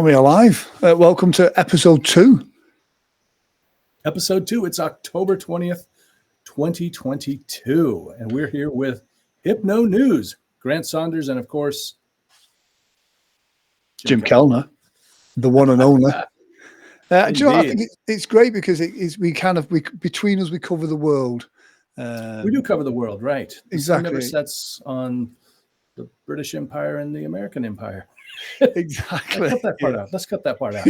And we are live. Welcome to episode 2. Episode 2. It's October 20th, 2022. And we're here with Hypno News. Grant Saunders and, of course, Jim Kellner, the one and only. Do you know, I think it's great because between us, we cover the world. We do cover the world, right? Exactly. The sun never sets on the British Empire and the American Empire. Exactly. Cut that part out. Let's cut that part out.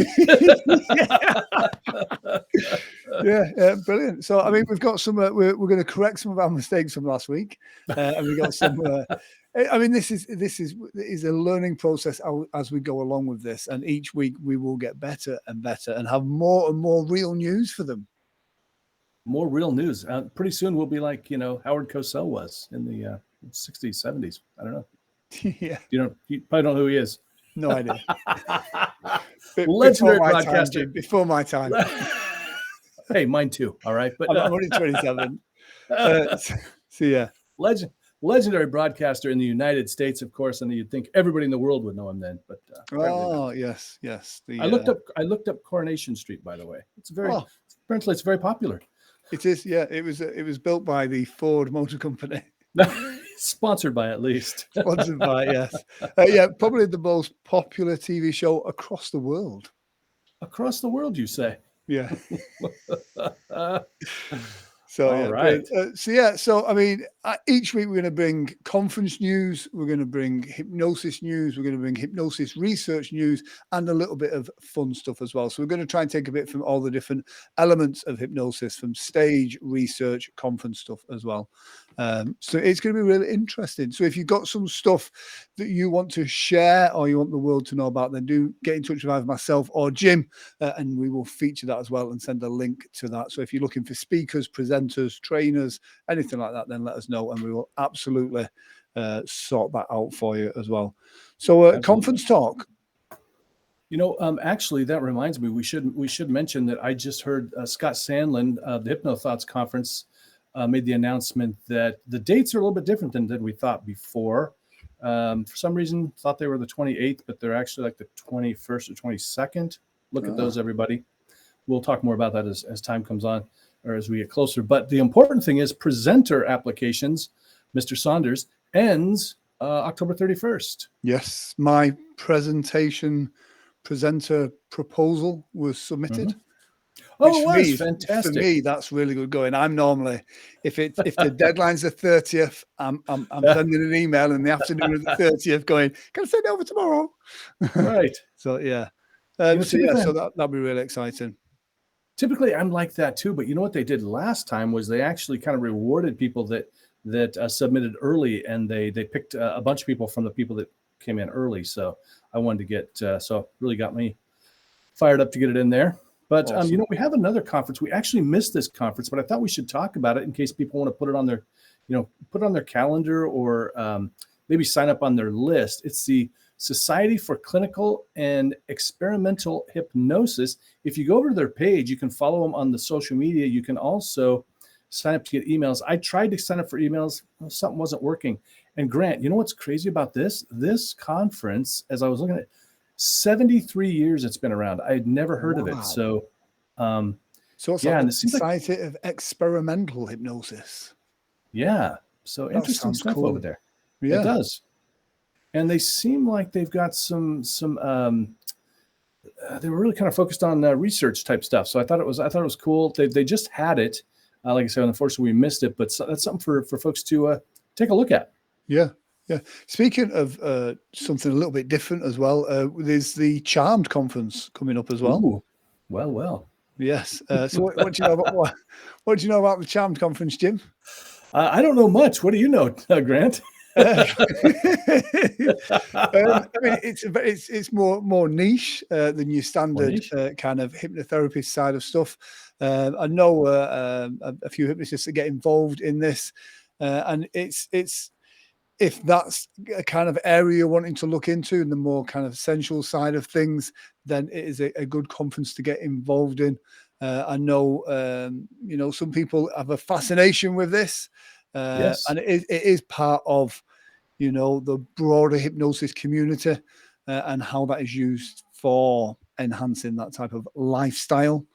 Yeah, brilliant. So, I mean, we've got some. We're going to correct some of our mistakes from last week, and we got some. I mean, this is a learning process as we go along with this, and each week we will get better and better, and have more and more real news for them. More real news. Pretty soon we'll be like Howard Cosell was in the 60s, 70s. I don't know. Yeah, you probably don't know who he is. No idea. Legendary broadcaster. Before my time. Hey, mine too. All right, but I'm only 27. So yeah, legendary broadcaster in the United States, of course, and you'd think everybody in the world would know him then. But yes. I looked up Coronation Street, by the way. Apparently it's very popular. It is. Yeah, it was built by the Ford Motor Company. Sponsored by, at least. Sponsored by, yes. Yeah, probably the most popular TV show across the world. Across the world, you say? Yeah. All right. So I mean, each week we're going to bring conference news, we're going to bring hypnosis news, we're going to bring hypnosis research news, and a little bit of fun stuff as well. So we're going to try and take a bit from all the different elements of hypnosis, from stage, research, conference stuff as well. So it's going to be really interesting. So if you've got some stuff that you want to share or you want the world to know about, then do get in touch with either myself or Jim, and we will feature that as well and send a link to that. So if you're looking for speakers, presenters, trainers, anything like that, then let us know and we will absolutely sort that out for you as well. So conference talk. Actually, that reminds me, we should mention that I just heard Scott Sandlin, the Hypno Thoughts Conference, made the announcement that the dates are a little bit different than we thought before. For some reason, thought they were the 28th, but they're actually like the 21st or 22nd. Look at those, everybody. We'll talk more about that as time comes on, or as we get closer. But the important thing is presenter applications, Mr. Saunders, ends October 31st. Yes, my presenter proposal was submitted. Mm-hmm. Oh, it was fantastic. For me, that's really good going. I'm normally, if the deadline's the 30th, I'm sending an email in the afternoon of the 30th going, can I send it over tomorrow? Right. So yeah. So that'll be really exciting. Typically, I'm like that too. But you know what they did last time was they actually kind of rewarded people that submitted early, and they picked a bunch of people from the people that came in early. So I wanted to get so it really got me fired up to get it in there. But awesome. We have another conference. We actually missed this conference, but I thought we should talk about it in case people want to put it on their calendar or maybe sign up on their list. It's the Society for Clinical and Experimental Hypnosis. If you go over to their page, you can follow them on the social media. You can also sign up to get emails. I tried to sign up for emails. Something wasn't working. And Grant, you know what's crazy about this? This conference, as I was looking at it, 73 years it's been around. I had never heard of it. So it's like the Society of Experimental Hypnosis. Yeah. So that interesting stuff over there. Yeah. It does. And they seem like they've got some they were really kind of focused on research type stuff. So I thought it was cool. They just had it. Like I said, unfortunately we missed it, but that's something for folks to take a look at. Yeah. Yeah. Speaking of something a little bit different as well, there's the Charmed conference coming up as well. Ooh, well. Yes. So what do you know about what do you know about the Charmed conference, Jim? I don't know much. What do you know, Grant? I mean, it's more niche than your standard kind of hypnotherapy side of stuff. I know a few hypnotists that get involved in this, and it's. If that's a kind of area you're wanting to look into and the more kind of sensual side of things, then it is a good conference to get involved in. I know, some people have a fascination with this, yes. And it is part of, the broader hypnosis community and how that is used for enhancing that type of lifestyle.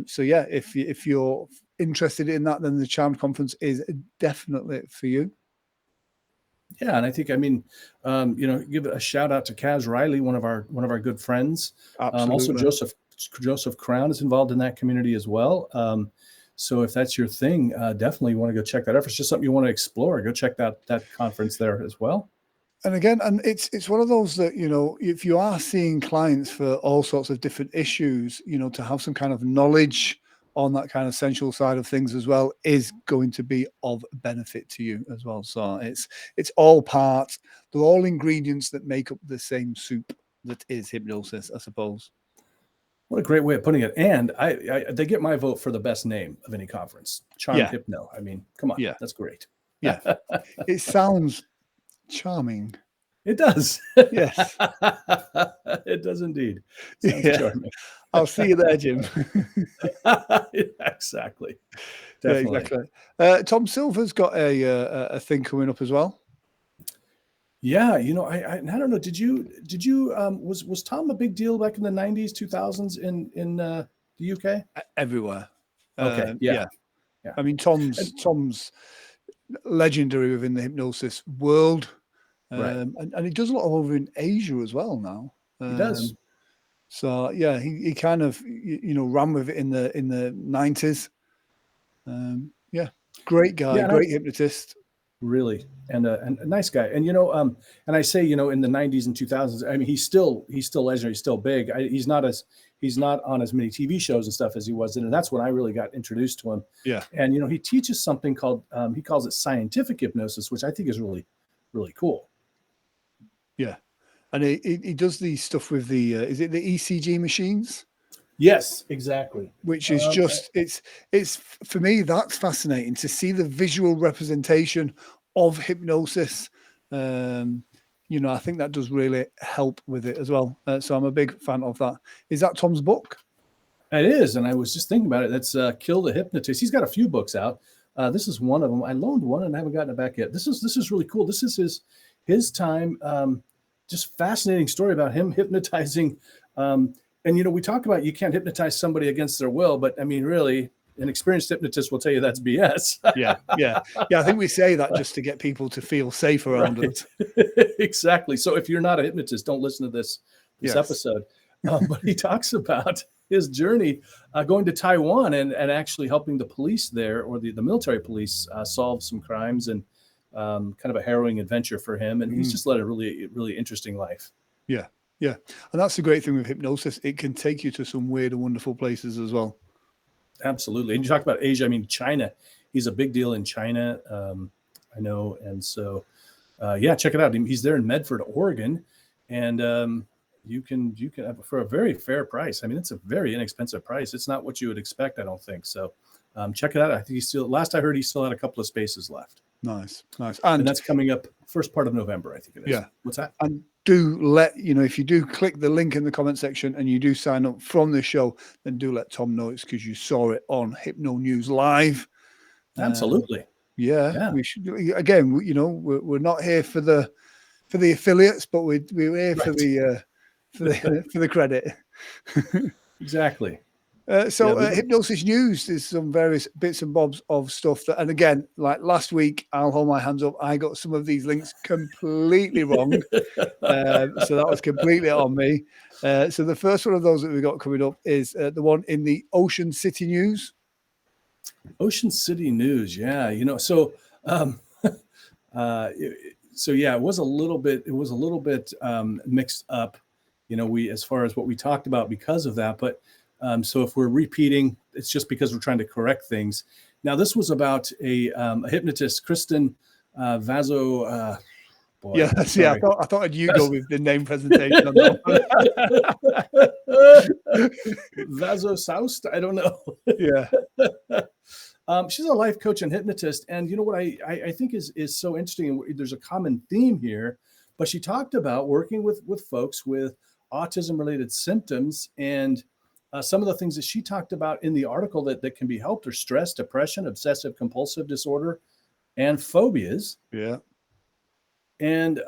So yeah, if you're interested in that, then the Charmed Conference is definitely for you. Yeah, and I think, I mean, give a shout out to Kaz Riley, one of our good friends. Also, Absolutely. Joseph Crown is involved in that community as well. So if that's your thing, definitely want to go check that out. If it's just something you want to explore, go check that conference there as well. And again, and it's one of those that, if you are seeing clients for all sorts of different issues, to have some kind of knowledge on that kind of sensual side of things as well is going to be of benefit to you as well. So it's all part, they're all ingredients that make up the same soup that is hypnosis, I suppose. What a great way of putting it. And they get my vote for the best name of any conference. Charmed Hypno. I mean, come on. Yeah. That's great. Yeah. It sounds charming. It does. Yes. It does indeed. Sounds charming. I'll see you there, Jim. Exactly. Definitely. Yeah, exactly. Tom Silver's got a thing coming up as well. Yeah, I don't know. Did you was Tom a big deal back in the 90s, 2000s in the UK? Everywhere. Okay. Yeah. I mean, Tom's legendary within the hypnosis world. Right. And he does a lot over in Asia as well now. He does. So yeah, he kind of ran with it in the 90s. Yeah, great guy, great hypnotist. Really, and a nice guy. And and I say in the 90s and 2000s, I mean he's still legendary, he's still big. He's not on as many TV shows and stuff as he was in, and that's when I really got introduced to him. Yeah. And he teaches something called he calls it scientific hypnosis, which I think is really, really cool. Yeah. And he does the stuff with the is it the ECG machines? Yes, exactly. Which is just it's for me, that's fascinating to see the visual representation of hypnosis. I think that does really help with it as well. So I'm a big fan of that. Is that Tom's book? It is, and I was just thinking about it. That's Kill the Hypnotist. He's got a few books out. This is one of them. I loaned one and I haven't gotten it back yet. This is really cool. This is his time. Just fascinating story about him hypnotizing. And we talk about you can't hypnotize somebody against their will, but I mean, really, an experienced hypnotist will tell you that's BS. Yeah. I think we say that just to get people to feel safe around us. Exactly. So if you're not a hypnotist, don't listen to this episode. But he talks about his journey going to Taiwan and actually helping the police there, or the military police, solve some crimes, and kind of a harrowing adventure for him. And he's just led a really, really interesting life. Yeah. Yeah. And that's the great thing with hypnosis. It can take you to some weird and wonderful places as well. Absolutely. And you talk about Asia. I mean, China, he's a big deal in China. I know. And so, check it out. He's there in Medford, Oregon. And you can have it for a very fair price. I mean, it's a very inexpensive price. It's not what you would expect, I don't think. So check it out. I think last I heard, he still had a couple of spaces left. Nice. And that's coming up first part of November, I think it is. Yeah. What's that? And do let, if you do click the link in the comment section and you do sign up from the show, then do let Tom know it's because you saw it on Hypno News Live. Absolutely. Yeah. We should, again, we're not here for the affiliates, but we're here for the credit. Exactly. Hypnosis News, there's some various bits and bobs of stuff that, and again, like last week, I'll hold my hands up. I got some of these links completely wrong. So that was completely on me. So the first one of those that we got coming up is the one in the Ocean City News. Ocean City News. Yeah. So, it was a little bit mixed up, as far as what we talked about because of that. But so if we're repeating, it's just because we're trying to correct things. Now, this was about a hypnotist, Kristen Vazo. I thought you'd go with the name presentation on that one. Vazo Soust? I don't know. Yeah. She's a life coach and hypnotist. And what I think is so interesting, there's a common theme here, but she talked about working with folks with autism-related symptoms, and some of the things that she talked about in the article that can be helped are stress, depression, obsessive compulsive disorder, and phobias. Yeah. and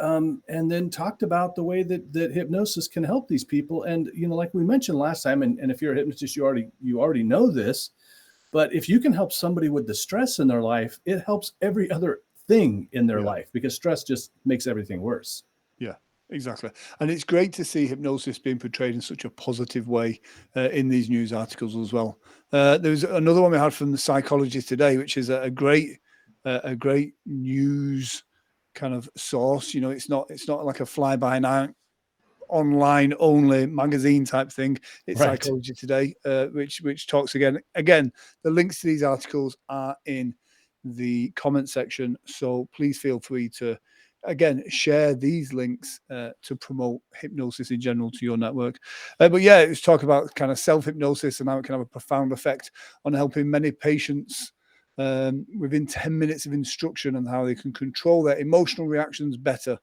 then talked about the way that hypnosis can help these people. And like we mentioned last time, and if you're a hypnotist, you already know this, but if you can help somebody with the stress in their life, it helps every other thing in their life, because stress just makes everything worse. Yeah, exactly. And it's great to see hypnosis being portrayed in such a positive way in these news articles as well. There's another one we had from the Psychology Today, which is a great news kind of source. It's not like a fly by night online only magazine type thing. It's Right. Psychology Today, which talks again. The links to these articles are in the comment section, so please feel free to share these links to promote hypnosis in general to your network. But yeah, it was talk about kind of self-hypnosis and how it can have a profound effect on helping many patients within 10 minutes of instruction, and how they can control their emotional reactions better.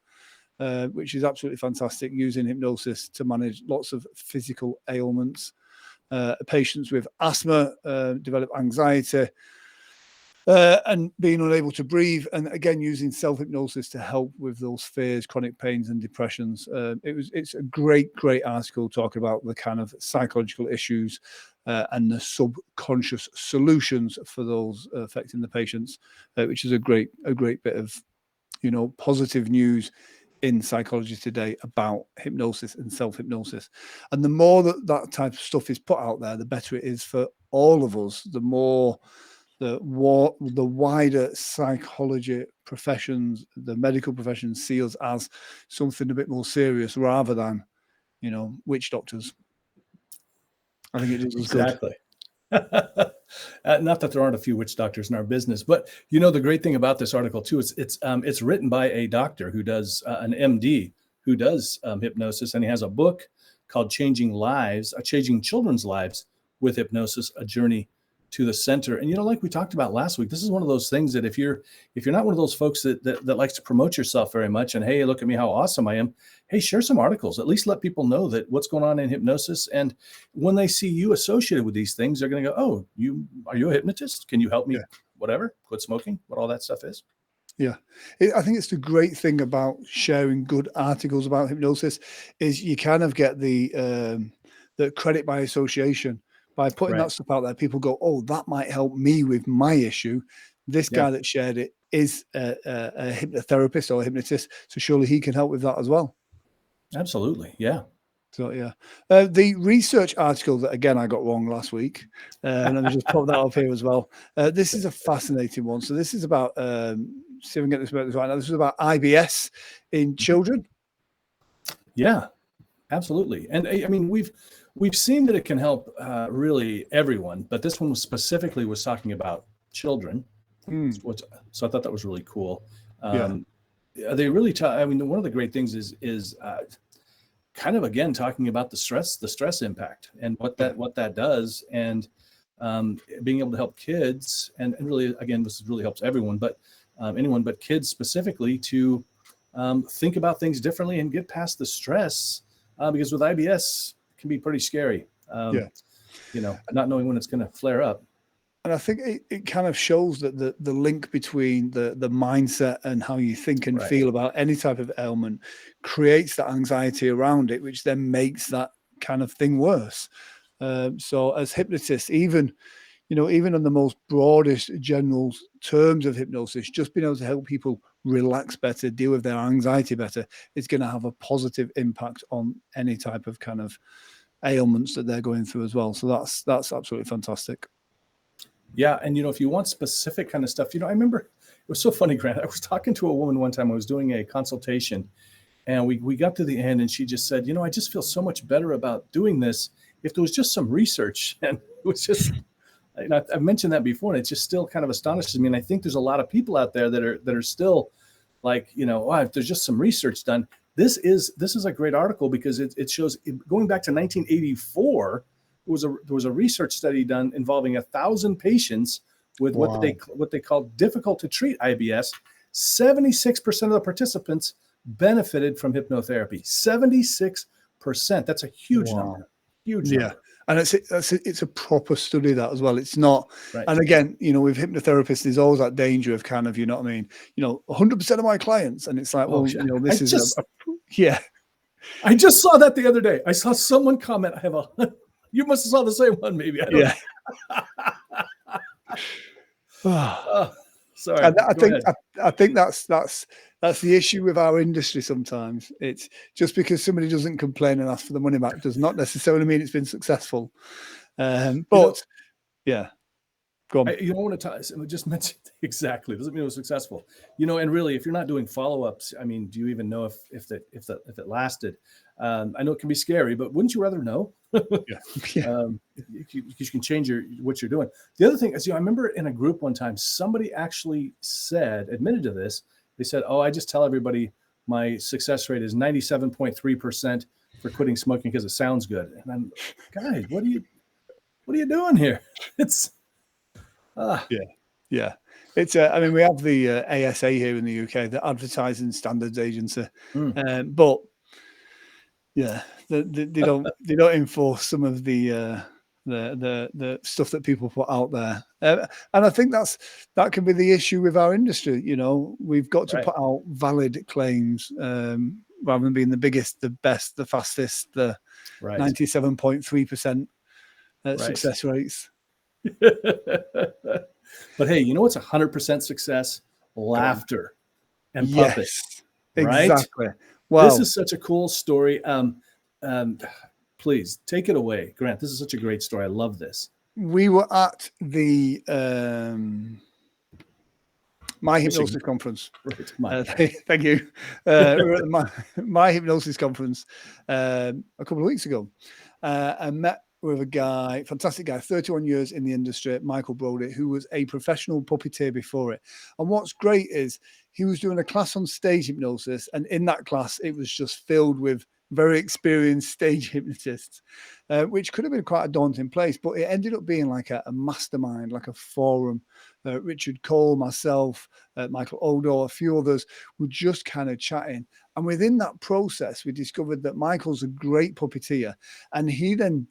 Which is absolutely fantastic, using hypnosis to manage lots of physical ailments. Patients with asthma develop anxiety and being unable to breathe, and again using self-hypnosis to help with those fears, chronic pains and depressions. It's a great article talking about the kind of psychological issues and the subconscious solutions for those affecting the patients, which is a great bit of positive news in Psychology Today about hypnosis and self-hypnosis. And the more that type of stuff is put out there, the better it is for all of us. The wider psychology professions, the medical professions, see us as something a bit more serious, rather than witch doctors. I think it is Exactly. Not that there aren't a few witch doctors in our business, but the great thing about this article too is it's written by a doctor who does an MD who does hypnosis, and he has a book called Changing Children's Lives with Hypnosis: A Journey to the Center. And like we talked about last week, this is one of those things that if you're not one of those folks that likes to promote yourself very much, and hey, look at me, how awesome I am, hey, share some articles. At least let people know that what's going on in hypnosis. And when they see you associated with these things, they're going to go, oh, are you a hypnotist? Can you help me? Yeah. Whatever, quit smoking, what all that stuff is. Yeah, I think it's the great thing about sharing good articles about hypnosis is you kind of get the credit by association. By putting that stuff out there, people go, oh, that might help me with my issue. This guy that shared it is a hypnotherapist or a hypnotist, so surely he can help with that as well. Absolutely, yeah. So yeah, the research article that again I got wrong last week, let me just put that up here as well. This is a fascinating one. So this is about see if I can get this right now. This is about IBS in children. Yeah, absolutely. And I mean, we've seen that it can help really everyone, but this one specifically was talking about children. So I thought that was really cool. They really I mean, one of the great things is kind of again talking about the stress impact and what that does, and being able to help kids, and really again this really helps everyone, but anyone, but kids specifically, to think about things differently and get past the stress, because with IBS it can be pretty scary. Not knowing when it's going to flare up. And I think it kind of shows that the link between the mindset and how you think and feel about any type of ailment creates that anxiety around it, which then makes that kind of thing worse. So as hypnotists, even in the most broadest general terms of hypnosis, just being able to help people relax better, deal with their anxiety better, is going to have a positive impact on any type of kind of ailments that they're going through as well. So that's absolutely fantastic. Yeah. And, if you want specific kind of stuff, I remember it was so funny, Grant. I was talking to a woman one time. I was doing a consultation, and we got to the end, and she just said, I just feel so much better about doing this if there was just some research. And it was just, I've mentioned that before, and it just still kind of astonishes me. And I think there's a lot of people out there that are still like, if there's just some research done. This is a great article because it shows, going back to 1984, there was a research study done involving 1,000 patients with what they call difficult to treat IBS. 76% of the participants benefited from hypnotherapy. 76%. That's a huge number. Huge number. And it's a proper study, that as well. It's not, Right. and again, you know, with hypnotherapists, there's always that danger of kind of, you know what I mean, you know, 100% of my clients, and it's like, Oh, well, yeah. you know, this is yeah. I just saw that the other day. I saw someone comment, you must have saw the same one, maybe. I don't know. Sorry. And I think that's the issue with our industry sometimes. It's just because somebody doesn't complain and ask for the money back does not necessarily mean it's been successful. But yeah, go on. You don't want to just mention exactly. Doesn't mean it was successful. You know, and really, if you're not doing follow-ups, I mean, do you even know if it lasted? I know it can be scary, but wouldn't you rather know? You can change what you're doing. The other thing is, you know, I remember in a group one time, somebody actually admitted to this. They said, "Oh, I just tell everybody my success rate is 97.3% for quitting smoking because it sounds good." And I'm, guys, what are you doing here? It's Yeah. It's I mean, we have the ASA here in the UK, the Advertising Standards Agency, but yeah, they don't enforce some of the stuff that people put out there, and I think that can be the issue with our industry. You know, we've got to put out valid claims rather than being the biggest, the best, the fastest, the 97.3% success rates. But hey, you know what's 100% success? Laughter and puppets. Right? Exactly. Wow. This is such a cool story. Please take it away, Grant. This is such a great story. I love this. We were at the My Hypnosis conference. Thank you. We were at the My Hypnosis conference a couple of weeks ago, and met with a guy, fantastic guy, 31 years in the industry, Michael Brody, who was a professional puppeteer before it. And what's great is he was doing a class on stage hypnosis, and in that class, it was just filled with very experienced stage hypnotists, which could have been quite a daunting place, but it ended up being like a mastermind, like a forum. Richard Cole, myself, Michael Odo, a few others were just kind of chatting. And within that process, we discovered that Michael's a great puppeteer. And he then,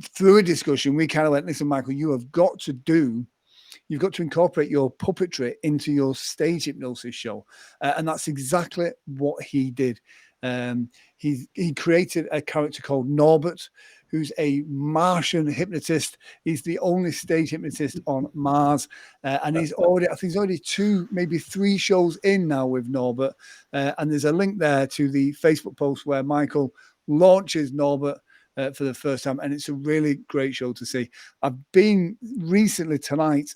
through a discussion, we kind of went, listen, Michael, you've got to incorporate your puppetry into your stage hypnosis show. And that's exactly what he did. He created a character called Norbert, who's a Martian hypnotist. He's the only stage hypnotist on Mars. And he's already 2, maybe 3 shows in now with Norbert. And there's a link there to the Facebook post where Michael launches Norbert for the first time, and it's a really great show to see. I've been recently tonight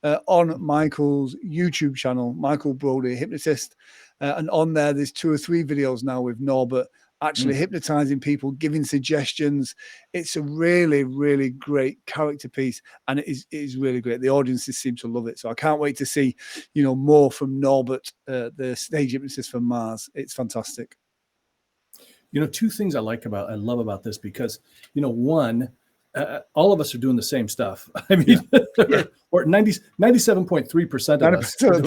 on Michael's YouTube channel, Michael Brody Hypnotist, and on there's 2 or 3 videos now with Norbert actually hypnotizing people, giving suggestions. It's a really, really great character piece, and it is really great. The audiences seem to love it, so I can't wait to see, you know, more from Norbert, the stage hypnotist from Mars. It's fantastic. You know, 2 things I love about this, because, you know, one, all of us are doing the same stuff. I mean, or 97.3% of us are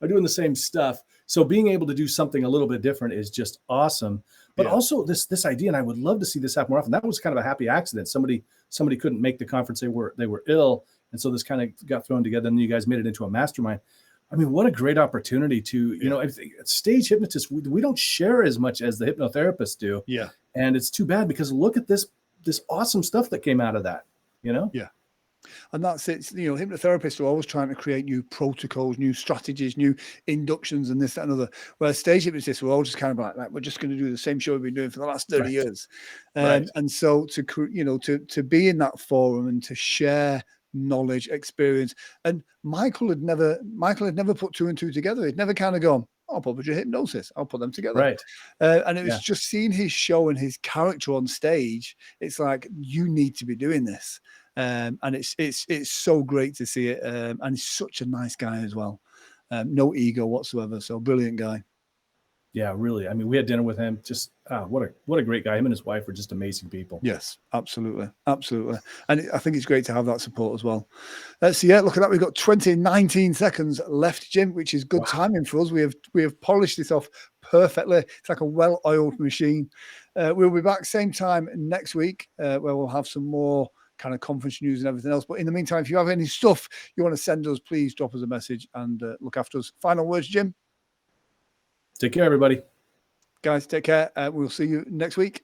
doing the same stuff. So being able to do something a little bit different is just awesome. But also this idea, and I would love to see this happen more often. That was kind of a happy accident. Somebody couldn't make the conference. They were ill, and so this kind of got thrown together, and you guys made it into a mastermind. I mean, what a great opportunity to, you know, stage hypnotists, we don't share as much as the hypnotherapists do. Yeah. And it's too bad, because look at this awesome stuff that came out of that, you know? Yeah. And that's it. You know, hypnotherapists are always trying to create new protocols, new strategies, new inductions, and this, that, and other. Whereas stage hypnotists were all just kind of like we're just going to do the same show we've been doing for the last 30 years. And so to be in that forum and to share knowledge, experience, and Michael had never put 2 and 2 together. He'd never kind of gone, I'll put hypnosis, I'll put them together. And it was just seeing his show and his character on stage. It's like, you need to be doing this. And it's so great to see it. And he's such a nice guy as well. No ego whatsoever. So brilliant guy. Yeah, really. I mean, we had dinner with him. Just what a great guy. Him and his wife are just amazing people. Yes, absolutely. And I think it's great to have that support as well. So yeah, look at that. We've got 19 seconds left, Jim, which is good timing for us. We have polished this off perfectly. It's like a well-oiled machine. We'll be back same time next week, where we'll have some more kind of conference news and everything else. But in the meantime, if you have any stuff you want to send us, please drop us a message and look after us. Final words, Jim? Take care, everybody. Guys, take care. We'll see you next week.